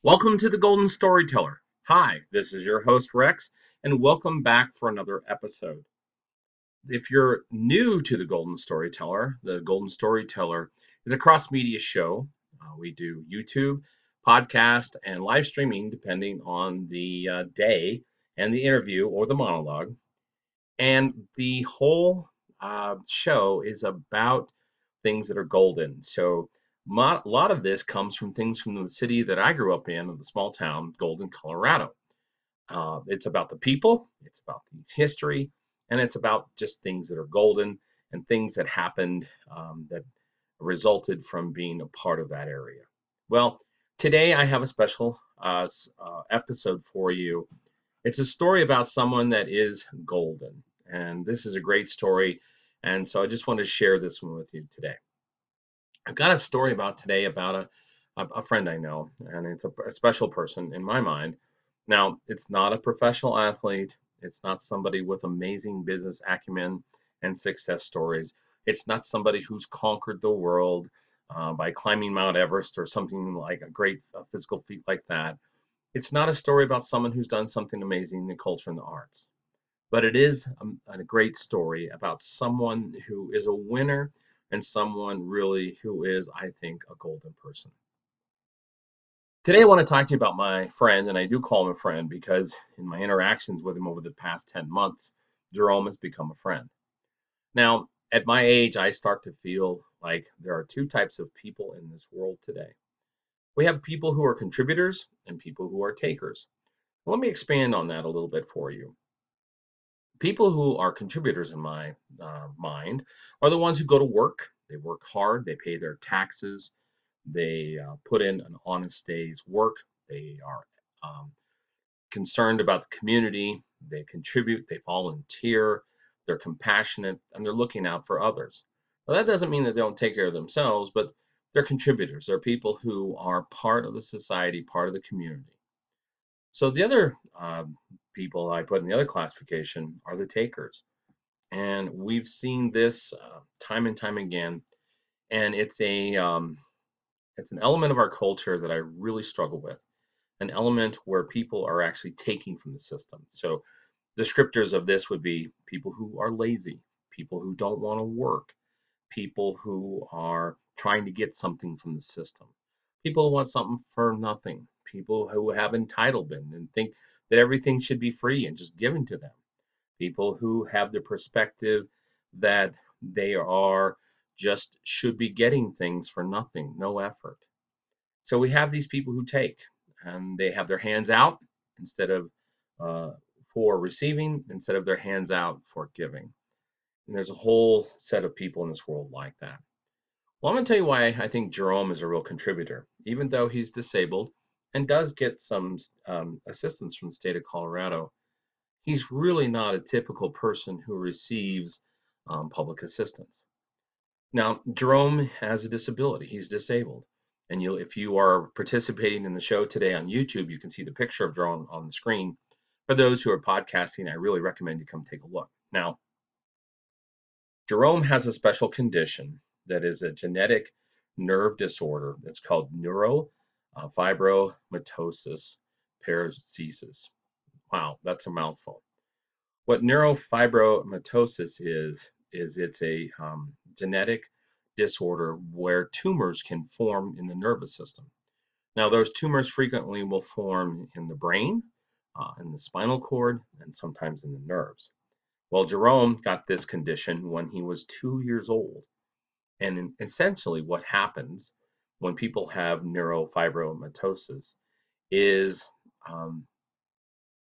Welcome to the Golden Storyteller. Hi, this is your host Rex, and welcome back for another episode. If you're new to the Golden Storyteller is a cross-media show. We do YouTube, podcast, and live streaming depending on the day and the interview or the monologue. And the whole show is about things that are golden. So a lot of this comes from things from the city that I grew up in, of the small town, Golden, Colorado. It's about the people, it's about the history, and it's about just things that are golden and things that happened that resulted from being a part of that area. Well, today I have a special episode for you. It's a story about someone that is golden, and this is a great story, and so I just want to share this one with you today. I've got a story about a friend I know, and it's a special person in my mind. Now, it's not a professional athlete. It's not somebody with amazing business acumen and success stories. It's not somebody who's conquered the world by climbing Mount Everest or something like a great physical feat like that. It's not a story about someone who's done something amazing in the culture and the arts, but it is a great story about someone who is a winner and someone really who is, I think, a golden person. Today, I want to talk to you about my friend, and I do call him a friend because in my interactions with him over the past 10 months, Jerome has become a friend. Now, at my age, I start to feel like there are two types of people in this world today. We have people who are contributors and people who are takers. Let me expand on that a little bit for you. People who are contributors in my mind are the ones who go to work. They work hard, they pay their taxes, they put in an honest day's work, they are concerned about the community, they contribute, they volunteer, they're compassionate, and they're looking out for others. Now, that doesn't mean that they don't take care of themselves, but they're contributors. They're people who are part of the society, part of the community. So the other people I put in the other classification are the takers. And we've seen this time and time again. And it's an element of our culture that I really struggle with, an element where people are actually taking from the system. So descriptors of this would be people who are lazy, people who don't want to work, people who are trying to get something from the system, people who want something for nothing, people who have entitlement and think that everything should be free and just given to them, people who have the perspective that they are just should be getting things for nothing, no effort. So we have these people who take, and they have their hands out instead of for receiving, instead of their hands out for giving. And there's a whole set of people in this world like that. Well, I'm going to tell you why I think Jerome is a real contributor, even though he's disabled and does get some assistance from the state of Colorado. He's really not a typical person who receives public assistance. Now, Jerome has a disability. He's disabled. And if you are participating in the show today on YouTube, you can see the picture of Jerome on the screen. For those who are podcasting, I really recommend you come take a look. Now, Jerome has a special condition that is a genetic nerve disorder. It's called neurofibromatosis paracesis. Wow, that's a mouthful. What neurofibromatosis is it's a genetic disorder where tumors can form in the nervous system. Now, those tumors frequently will form in the brain, in the spinal cord, and sometimes in the nerves. Well, Jerome got this condition when he was 2 years old. And essentially what happens when people have neurofibromatosis is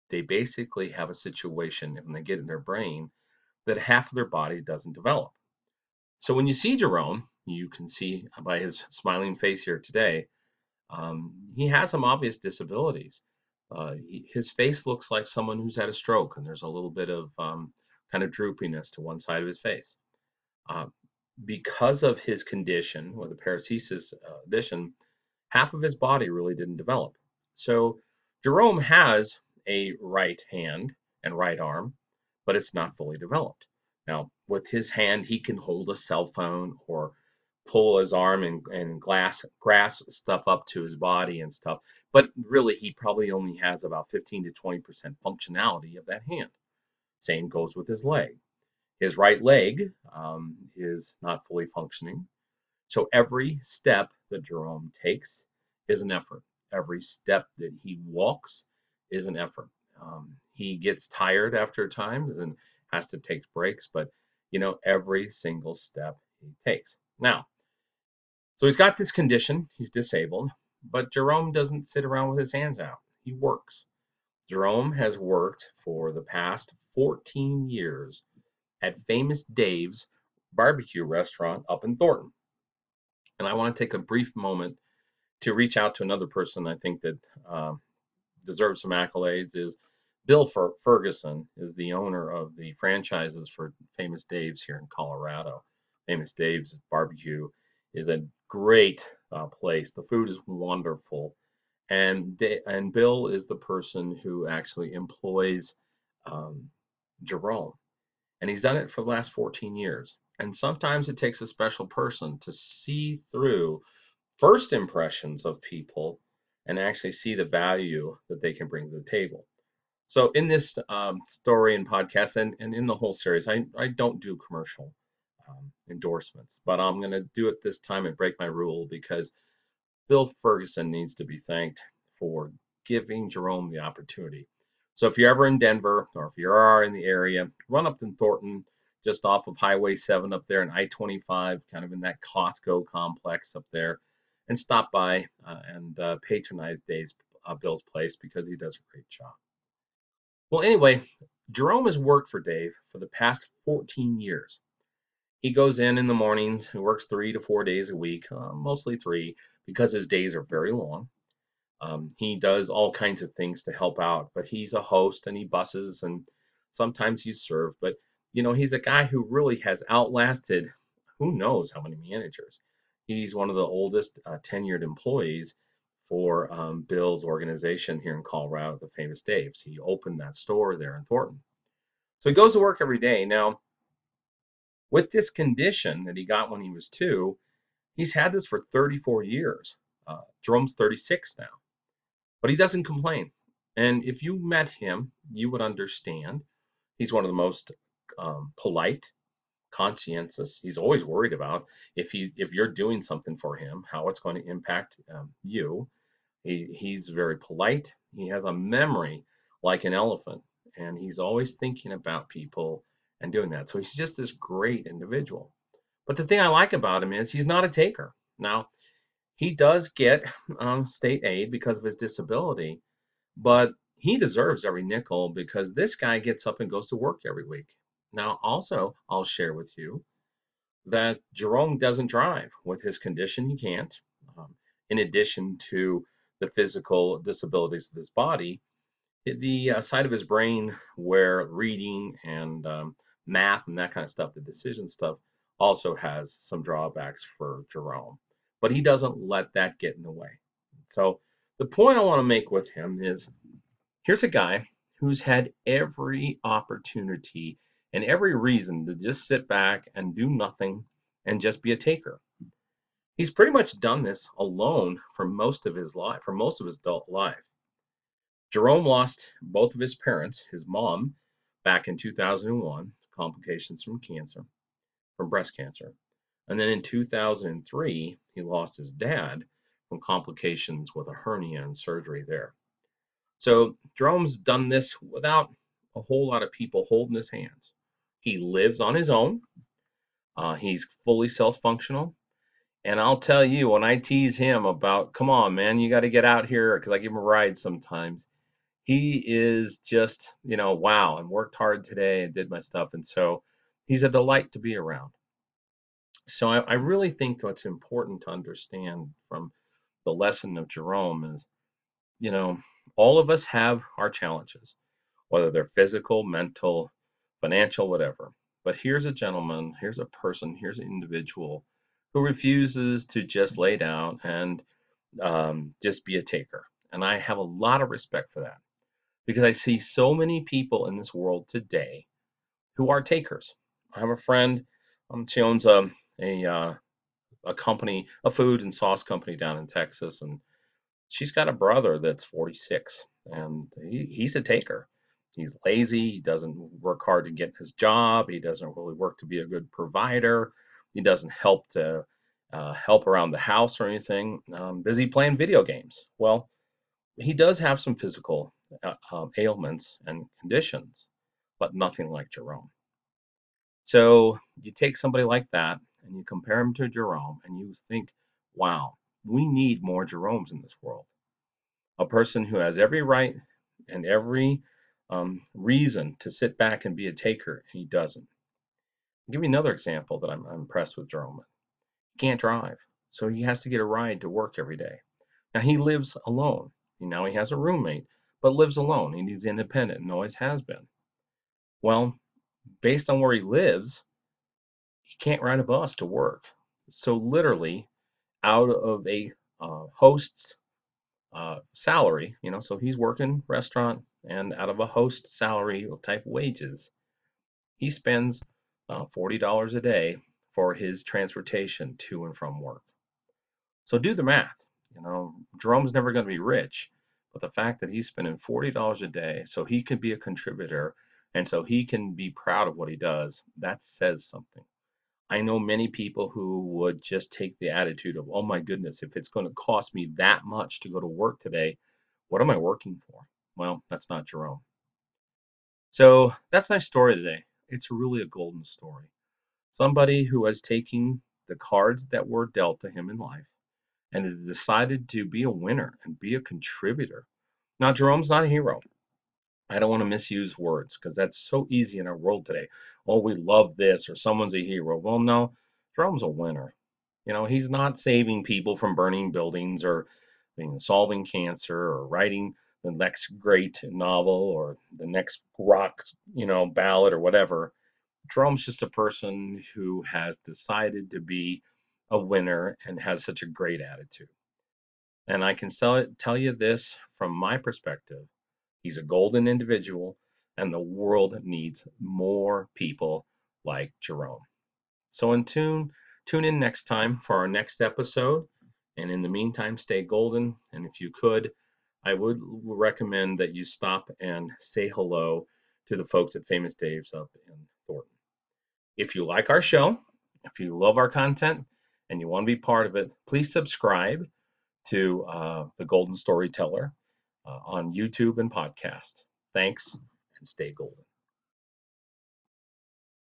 they basically have a situation when they get in their brain that half of their body doesn't develop. So when you see Jerome, you can see by his smiling face here today, he has some obvious disabilities. His face looks like someone who's had a stroke, and there's a little bit of kind of droopiness to one side of his face. Uh, because of his condition, with a paresthesis addition, half of his body really didn't develop. So Jerome has a right hand and right arm, but it's not fully developed. Now, with his hand, he can hold a cell phone or pull his arm and grasp stuff up to his body and stuff. But really, he probably only has about 15 to 20% functionality of that hand. Same goes with his leg. His right leg is not fully functioning. So every step that Jerome takes is an effort. Every step that he walks is an effort. He gets tired after times and has to take breaks, but every single step he takes. Now, so he's got this condition, he's disabled, but Jerome doesn't sit around with his hands out. He works. Jerome has worked for the past 14 years at Famous Dave's barbecue restaurant up in Thornton. And I want to take a brief moment to reach out to another person I think that deserves some accolades. Is Bill Ferguson is the owner of the franchises for Famous Dave's here in Colorado. Famous Dave's Barbecue is a great place. The food is wonderful, and Bill is the person who actually employs um, Jerome, and he's done it for the last 14 years. And sometimes it takes a special person to see through first impressions of people and actually see the value that they can bring to the table. So in this story and podcast and in the whole series, I don't do commercial endorsements, but I'm going to do it this time and break my rule because Bill Ferguson needs to be thanked for giving Jerome the opportunity. So if you're ever in Denver or if you are in the area, run up to Thornton, just off of Highway 7 up there and I-25, kind of in that Costco complex up there, and stop by and patronize Bill's place because he does a great job. Well, anyway, Jerome has worked for Dave for the past 14 years. He goes in the mornings, he works 3 to 4 days a week, mostly three, because his days are very long. He does all kinds of things to help out, but he's a host and he busses and sometimes you serve. But he's a guy who really has outlasted who knows how many managers. He's one of the oldest tenured employees for Bill's organization here in Colorado, the Famous Dave's. He opened that store there in Thornton. So he goes to work every day. Now, with this condition that he got when he was 2, he's had this for 34 years. Jerome's 36 now, but he doesn't complain. And if you met him, you would understand. He's one of the most polite, conscientious. He's always worried about if you're doing something for him, how it's going to impact you. He's very polite. He has a memory like an elephant, and he's always thinking about people and doing that. So he's just this great individual. But the thing I like about him is he's not a taker. Now, he does get state aid because of his disability, but he deserves every nickel because this guy gets up and goes to work every week. Now, also, I'll share with you that Jerome doesn't drive. With his condition, he can't. In addition to the physical disabilities of his body, the side of his brain where reading and math and that kind of stuff, the decision stuff, also has some drawbacks for Jerome. But he doesn't let that get in the way. So the point I want to make with him is here's a guy who's had every opportunity and every reason to just sit back and do nothing and just be a taker. He's pretty much done this alone for most of his life, for most of his adult life. Jerome lost both of his parents, his mom back in 2001, complications from cancer, from breast cancer. And then in 2003, he lost his dad from complications with a hernia and surgery there. So Jerome's done this without a whole lot of people holding his hands. He lives on his own. He's fully self-functional. And I'll tell you, when I tease him about, come on, man, you got to get out here, because I give him a ride sometimes, he is just, wow, and worked hard today and did my stuff. And so he's a delight to be around. So I really think what's important to understand from the lesson of Jerome is, you know, All of us have our challenges, whether they're physical, mental, financial, whatever. But here's a gentleman, here's a person, here's an individual who refuses to just lay down and just be a taker. And I have a lot of respect for that because I see so many people in this world today who are takers. I have a friend, she owns a, uh, a company, a food and sauce company down in Texas, and she's got a brother that's 46, and he's a taker. He's lazy. He doesn't work hard to get his job. He doesn't really work to be a good provider. He doesn't help around the house or anything. Busy playing video games. Well, he does have some physical ailments and conditions, but nothing like Jerome. So you take somebody like that and you compare him to Jerome, and you think, wow, we need more Jeromes in this world. A person who has every right and every reason to sit back and be a taker, and he doesn't. I'll give you another example that I'm impressed with Jerome. He can't drive, so he has to get a ride to work every day. Now he lives alone. Now he has a roommate, but lives alone, and he's independent and always has been. Well, based on where he lives, he can't ride a bus to work. So literally, out of a host's salary, so he's working restaurant and out of a host salary type wages, he spends $40 a day for his transportation to and from work. So do the math. Jerome's never going to be rich, but the fact that he's spending $40 a day so he can be a contributor and so he can be proud of what he does, that says something. I know many people who would just take the attitude of, oh my goodness, if it's going to cost me that much to go to work today, what am I working for? Well, that's not Jerome. So that's my story today. It's really a golden story. Somebody who has taken the cards that were dealt to him in life and has decided to be a winner and be a contributor. Now, Jerome's not a hero. I don't want to misuse words because that's so easy in our world today. Oh, we love this or someone's a hero. Well, no, Jerome's a winner. He's not saving people from burning buildings or solving cancer or writing the next great novel or the next rock, ballad or whatever. Jerome's just a person who has decided to be a winner and has such a great attitude. And I can tell you this from my perspective. He's a golden individual, and the world needs more people like Jerome. So tune in next time for our next episode. And in the meantime, stay golden. And if you could, I would recommend that you stop and say hello to the folks at Famous Dave's up in Thornton. If you like our show, if you love our content, and you want to be part of it, please subscribe to the Golden Storyteller on YouTube and podcast. Thanks, and stay golden.